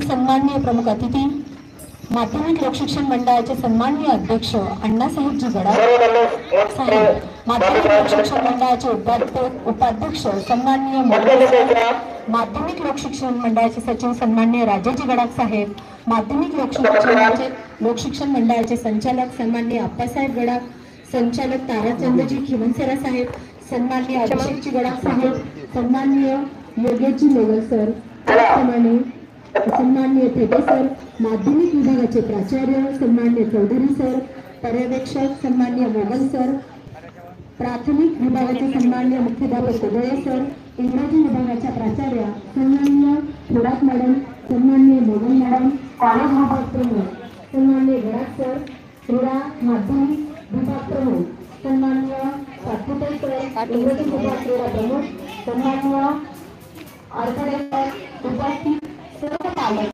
सन्माननीय प्रमुख अतिथी माध्यमिक लोकशिक्षण मंडळाचे सन्माननीय अध्यक्ष अण्णासाहेबजी गडाख साहेब, माध्यमिक लोकशिक्षण मंडळाचे उपाध्यक्ष सन्माननीय माध्यमिक लोकशिक्षण मंडळाचे सचिव सन्माननीय राजाजी गडाख साहेब, माध्यमिक लोकशिक्षण मंडळाचे संचालक सन्माननीय आप्पासाहेब गडाख, संचालक ताराचंदजी खिमनसरा साहेब, सन्माननीय अभिषेकजी गडाख साहेब, सन्माननीय योगेशजी लोगल सर, त्याचप्रमाणे सन्माननीय थेटे सर, माध्यमिक विभागाचे प्राचार्य सन्माननीय चौधरी सर, पर्यवेक्षक सन्माननीय मोगल सर, प्राथमिक विभागाचे सन्माननीय मुख्याध्यापक कोगळे सर, इंग्रजी विभागाच्या प्राचार्य सन्माननीय थोरात मॅडम, सन्माननीय मोगल मॅडम, कॉलेज विभाग प्रमुख सन्माननीय गडाख सर, क्रीडा माध्यमिक विभाग प्रमुख सन्माननीय सातपुते सर, इंग्रजी विभाग क्रीडा प्रमुख सन्माननीय आरखडे सर, उपस्थित सर्व पालक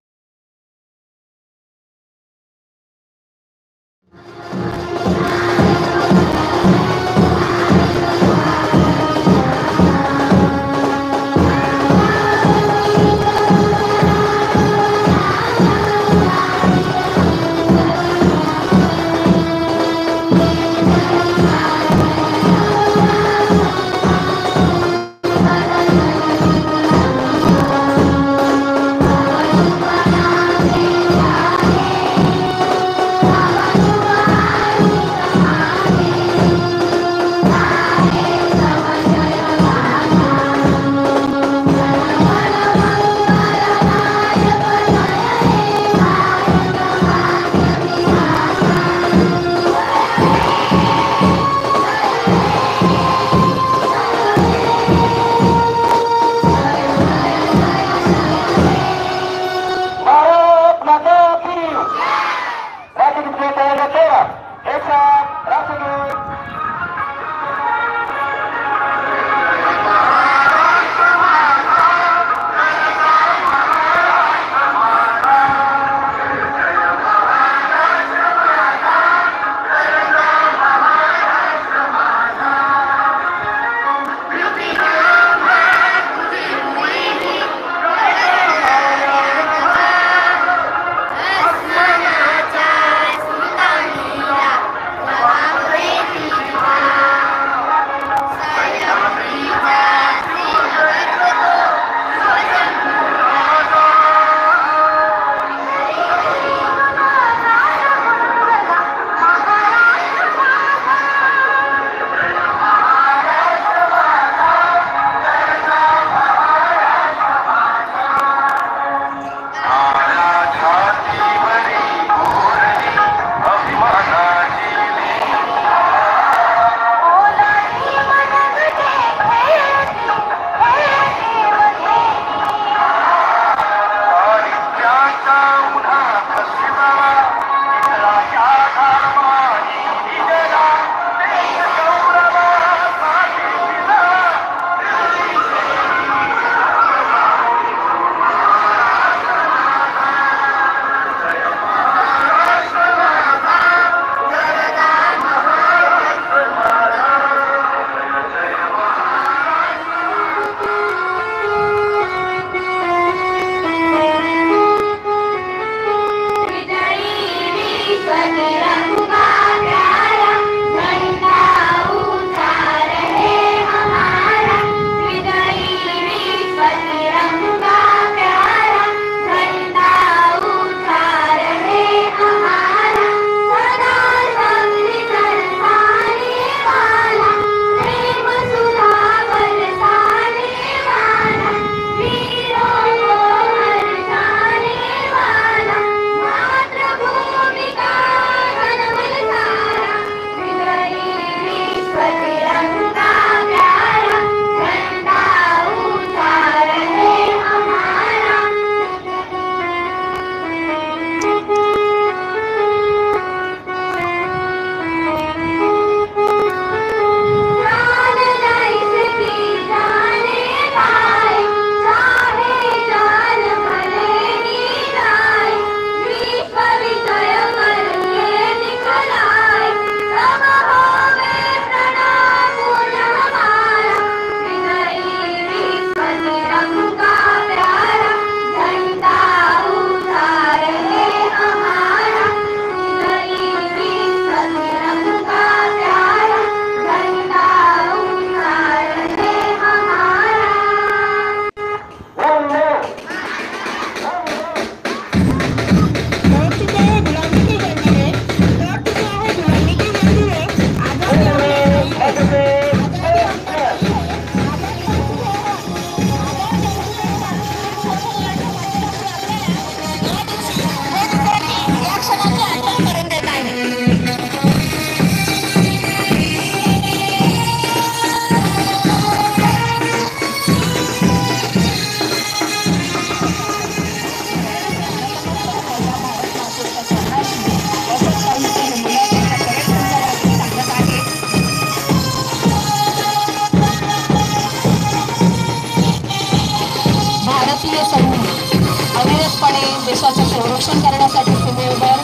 निर्भीकपणे देशाचे संरक्षण करण्यासाठी सीमेवर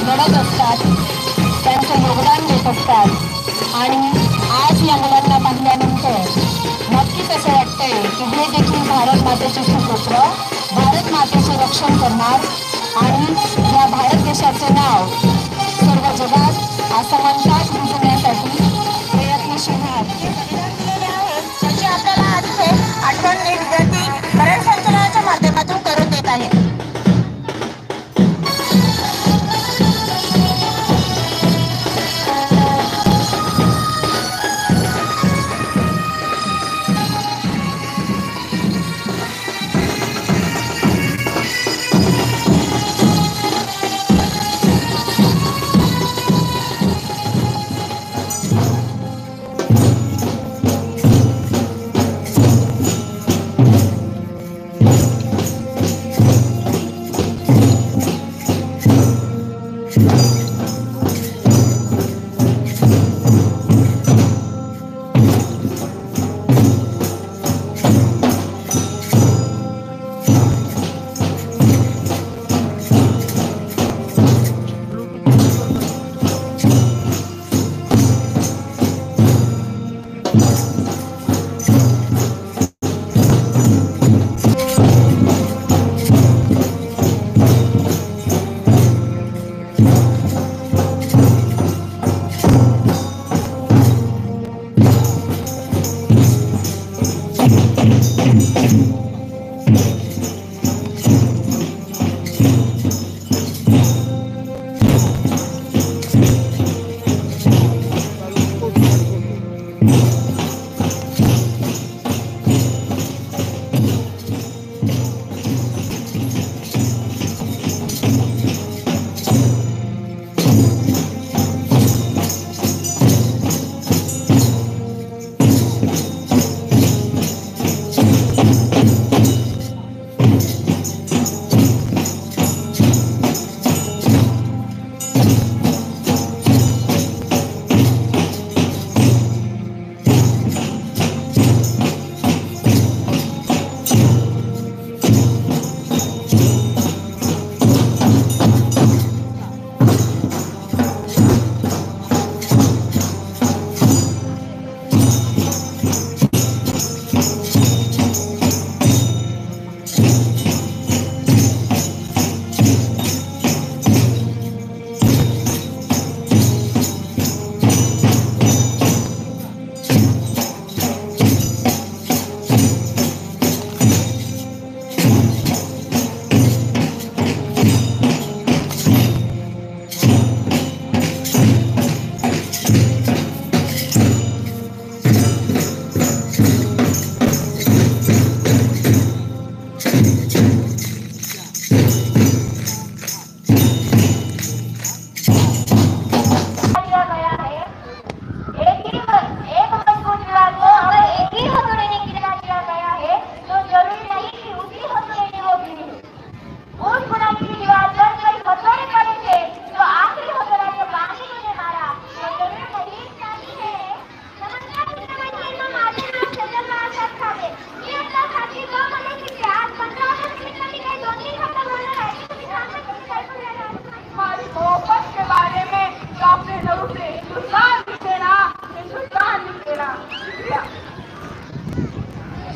लढत असतात, त्यांचं योगदान देत असतात। आणि आज या मुलांना पाहिल्यानंतर नक्कीच असं वाटतंय की हे देखील भारत मातेचे सुपुत्र भारत मातेचे रक्षण करणार आणि या भारत देशाचे नाव सर्व जगात आसमंतात रुजवण्यासाठी प्रयत्नशील आहेत। त्याची आपल्याला आज इथे आठवण विद्यार्थी परेड संचलनाच्या माध्यमातून करून देत आहेत।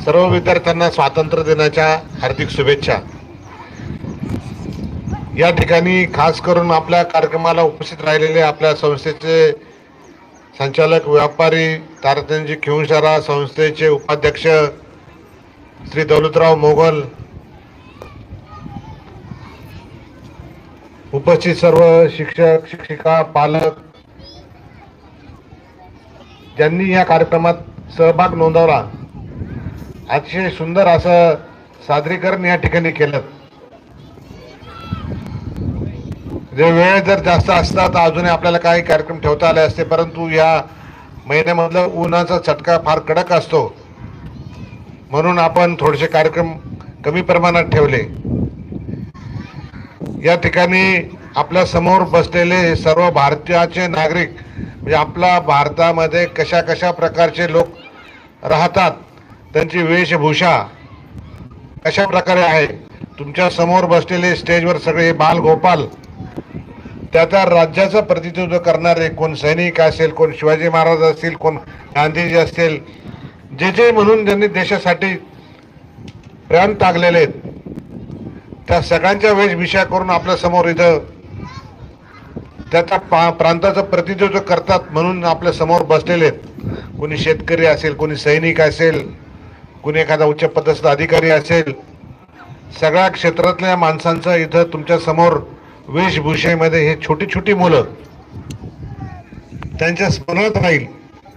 सर्व विद्यार्थ्यांना स्वातंत्र्य दिनाच्या हार्दिक शुभेच्छा। या ठिकाणी खास करून आपल्या कार्यक्रमाला उपस्थित राहिलेले आपल्या संस्थेचे संचालक व्यापारी तारतनजी खिवसरा, संस्थेचे उपाध्यक्ष श्री दौलतराव मोगल, उपस्थित सर्व शिक्षक शिक्षिका पालक ज्यांनी या कार्यक्रमात सहभाग नोंदवला, अतिशय सुंदर असं सादरीकरण या ठिकाणी केलं। वेळ जर जास्त असता तर अजूनही आपल्याला काही कार्यक्रम ठेवता आले असते, परंतु या महिन्यामधला उन्हाचा चटका फार कडक असतो, म्हणून आपण थोडेसे कार्यक्रम कमी प्रमाणात ठेवले। या ठिकाणी आपल्या समोर बसलेले सर्व भारतीयाचे नागरिक, म्हणजे आपला भारतामध्ये कशा कशा प्रकारचे लोक राहतात, त्यांची वेशभूषा कशा प्रकारे आहे, तुमच्या समोर बसलेले स्टेजवर सगळे बाल गोपाल त्या राज्याचं प्रतिनिधित्व करणारे, कोण सैनिक असेल, कोण शिवाजी महाराज असतील, कोण गांधीजी असतील, जे म्हणून ज्यांनी देशासाठी प्राण टाकलेले आहेत, त्या सगळ्यांच्या वेशभूषा करून आपल्या समोर इथं त्याच्या प्रांताचं प्रतिनिधित्व करतात म्हणून आपल्या समोर बसलेले आहेत. कोणी शेतकरी असेल, कोणी सैनिक असेल, कोणी एखादा उच्च पदस्थ अधिकारी असेल, सगळ्या क्षेत्रातल्या माणसांचं इथं तुमच्या समोर वेशभूषेमध्ये हे छोटी छोटी मुलं, त्यांच्या स्मरणात राहील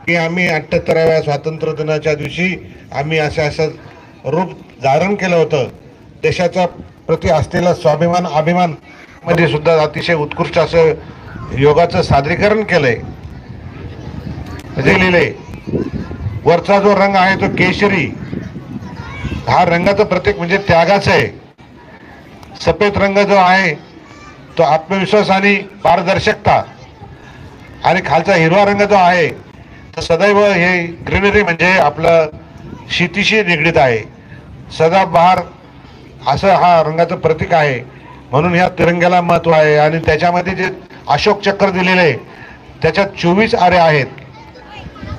की आम्ही 78व्या स्वातंत्र्य दिनाच्या दिवशी आम्ही असं रूप धारण केलं होतं. देशाच्या प्रति असलेला स्वाभिमान, अभिमान मध्ये सुद्धा अतिशय उत्कृष्ट असं योगाचं सादरीकरण केलंय. लिहिलंय वरचा जो रंग आहे तो केशरी, हा रंगाचं प्रतीक म्हणजे त्यागाचं आहे. सफेद रंग जो आहे तो आत्मविश्वास आणि पारदर्शकता, आणि खालचा हिरवा रंग जो आहे तर सदैव हे ग्रीनरी म्हणजे आपलं शेतीशी निगडीत आहे. सदाबहार असं हा रंगाचं प्रतीक आहे. म्हणून ह्या तिरंग्याला महत्व आहे. आणि त्याच्यामध्ये जे अशोक चक्र दिलेले आहे त्याच्यात 24 आरे आहेत.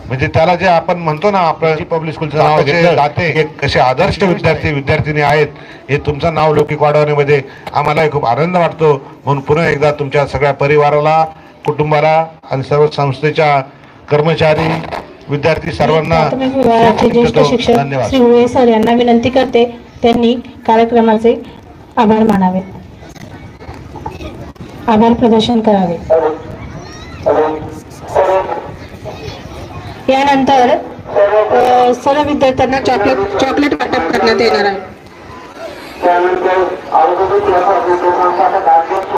म्हणजे त्याला जे आपण म्हणतो ना, आपलं पब्लिक स्कूलचं नाव घेतलं जाते, हे कसे आदर्श विद्यार्थी आहेत, हे तुमचं नाव लौकिक वाढवण्यामध्ये आम्हालाही खूप आनंद वाटतो. म्हणून पुन्हा एकदा तुमच्या सगळ्या परिवाराला, कुटुंबाला आणि सर्व संस्थेच्या कर्मचारी, विद्यार्थी सर्वांना ज्येष्ठ शिक्षक धन्यवाद. श्री हुये सर यांना विनंती करते त्यांनी कार्यक्रमाचे आभार मानावे, आभार प्रदर्शन करावे. यानंतर सर्व विद्यार्थ्यांना चॉकलेट वाटप करण्यात येणार आहे. त्यानंतर औद्योगिक व्यापार संस्थापक अध्यक्ष,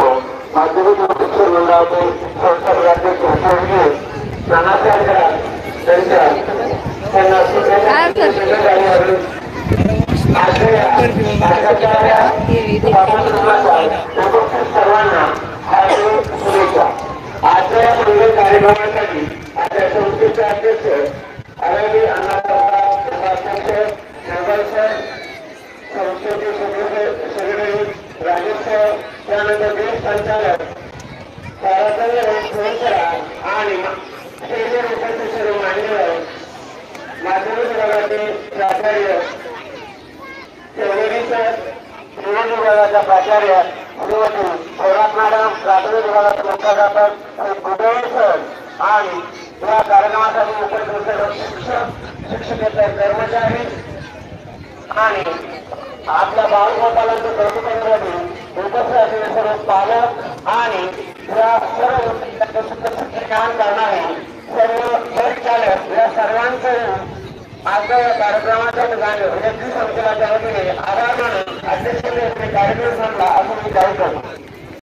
माध्यमिक शिक्षण मंडळाचे संस्थापक अध्यक्ष स्वर्गीय नानासाहेब त्यांच्या त्यांना सर्वांना शुभेच्छा. आजच्या या मंगल कार्यक्रमासाठी आपल्या संस्थेचे अध्यक्ष आदरणीय अण्णासाहेब उपाध्यक्ष नगर सर, संस्थेचे सेक्रेटरी राजेश सर, त्यानंतर देश संचालक आणि उपस्थित सर्व मान्यवर, माध्यमिक विभागाचे प्राचार्य चौधरी सर, विभाग विभागाचा प्राचार्य श्रीमती थोरात मॅडम, प्राथमिक विभागाचे मुख्याध्यापक श्री गुडे सर आणि या कार्यक्रमासाठी उपस्थित सर्व शिक्षक, शिक्षकेतर कर्मचारी आणि आपल्या बालगोपालांचं कौतुक करण्यासाठी उपस्थित असलेले सर्व पालक आणि या सर्व ज्ञान करणारे सर्व बस चालक, या सर्वांचं आजच्या या कार्यक्रमाच्या ठिकाणी व्यक्ती संस्थेच्या वतीने आभार मानून अध्यक्षतेने कार्यक्रम संपला असं मी जाहीर करतो.